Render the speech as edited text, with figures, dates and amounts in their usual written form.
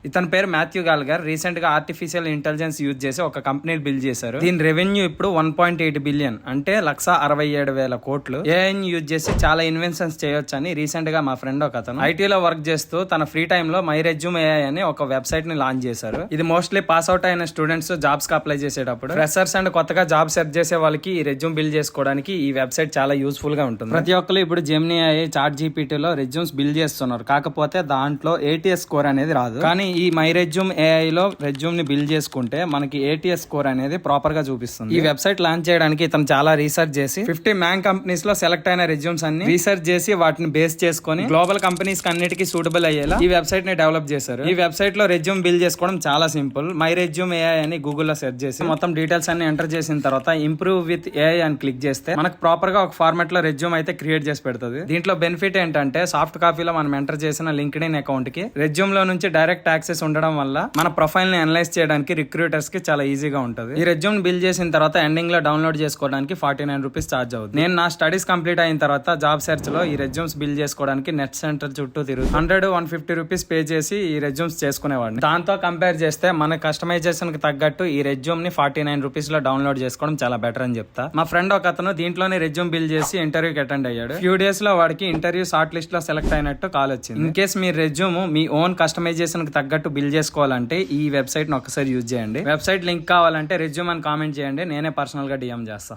ఇతని పేరు Matthew గాల్గర్. Recent గా ఆర్టిఫిషియల్ ఇంటెలిజెన్స్ యూజ్ చేసి ఒక కంపెనీని బిల్డ్ చేశారు. దీని రెవెన్యూ ఇప్పుడు 1.8 బిలియన్ అంటే 1,67,000 కోట్లు. ఏఐని యూజ్ చేసి చాలా ఇన్వెన్షన్స్ చేయొచ్చు అని రీసెంట్ గా మా ఫ్రెండ్ ఒక అతను ఐటీలో వర్క్ చేస్తూ తన ఫ్రీ టైమ్ లో మై రెజ్యూమ్ ఏఐ అని ఒక వెబ్సైట్ ని లాంచ్ చేశారు. ఇది మోస్ట్లీ పాస్ అవుట్ అయిన స్టూడెంట్స్ జాబ్స్ కి అప్లై చేసేటప్పుడు, ఫ్రెషర్స్ అండ్ కొత్తగా జాబ్ సెర్చ్ చేసే వాళ్ళకి ఈ రెజ్యూమ్ బిల్డ్ చేసుకోవడానికి ఈ వెబ్సైట్ చాలా యూస్ఫుల్ గా ఉంటుంది. ప్రతి ఒక్కరు ఇప్పుడు జెమినీ AI, చాట్ జీపీటీ లో రెజ్యూమ్స్ బిల్డ్ చేస్తున్నారు. కాకపోతే దాంట్లో ATS స్కోర్ అనేది రాదు. కానీ ఈ మై రెజ్యూమ్ AI లో రెజ్యూమ్ ని బిల్డ్ చేసుకుంటే మనకి ATS స్కోర్ అనేది ప్రాపర్ గా చూపిస్తుంది. ఈ వెబ్సైట్ లాంచ్ చేయడానికి ఇతను చాలా రీసెర్చ్ చేసి 50 మ్యాన్ కంపెనీస్ లో సెలెక్ట్ అయిన రెజ్యూమ్స్ అన్ని రీసెర్చ్ చేసి వాటిని బేస్ చేసుకొని గ్లోబల్ కంపెనీస్ అన్నిటికీ సూటబుల్ అయ్యేలా ఈ వెబ్సైట్ ని డెవలప్ చేశారు. ఈ వెబ్సైట్ లో రెజ్యూమ్ బిల్డ్ చేసుకోవడం చాలా సింపుల్. మై రెజ్యూమ్ AI అని గూగుల్లో సెర్చ్ చేసి మొత్తం డీటెయిల్స్ అన్ని ఎంటర్ చేసిన తర్వాత ఇంప్రూవ్ విత్ AI అని క్లిక్ చేస్తే మనకు ప్రాపర్ గా ఒక ఫార్మాట్ లో రెజ్యూమ్ అయితే క్రియేట్ చేసి పెడుతుంది. దీంట్లో బెనిఫిట్ ఏంటంటే సాఫ్ట్ కాపీలో మనం ఎంటర్ చేసిన లింక్డ్ఇన్ అకౌంట్ కి రెజ్యూమ్ లో నుంచి డైరెక్ట్ యాక్సెస్ ఉండడం వల్ల మన ప్రొఫైల్ ని అనలైజ్ చేయడానికి రిక్రూటర్స్ కి చాలా ఈజీగా ఉంటుంది. ఈ రెజ్యూమ్ బిల్డ్ చేసిన తర్వాత ఎండింగ్ లో డౌన్లోడ్ చేసుకోవడానికి 49 రూపీస్ ఛార్జ్ అవుతుంది. నేను నా స్టడీస్ కంప్లీట్ అయిన తర్వాత జాబ్ సెర్చ్ లో ఈ రెజ్యూమ్స్ బిల్డ్ చేసుకోవడానికి నెట్ సెంటర్ చుట్టూ తిరుగు 100-150 రూపీస్ పే చేసి ఈ రెజ్యూమ్స్ చేసుకునేవాడిని. దాంతో కంపేర్ చేస్తే మన కస్టమైజేషన్ కి తగ్గట్టు ఈ రెజ్యూమ్ ని 49 రూపీస్ లో డౌన్లోడ్ చేసుకోవడం చాలా బెటర్ అని చెప్తా. మా ఫ్రెండ్ ఒక అతను దీంట్లోనే రెజ్యూమ్ బిల్డ్ చేసి ఇంటర్వ్యూకి అటెండ్ అయ్యాడు. ఫ్యూ డేస్ లో వాడికి ఇంటర్వ్యూ షార్ట్ లిస్ట్ లో సెలెక్ట్ అయినట్టు కాల్ వచ్చింది. ఇన్ కేస్ మీ రెజ్యూమ్ మీ ఓన్ కస్టమైజేషన్ కి తగ్గట్టు బిల్డ్ చేసుకోవాలంటే ఈ వెబ్సైట్ ని ఒకసారి యూజ్ చేయండి. వెబ్సైట్ లింక్ కావాలంటే రెజ్యూమ్ అని కామెంట్ చేయండి, నేనే పర్సనల్ గా DM చేస్తా.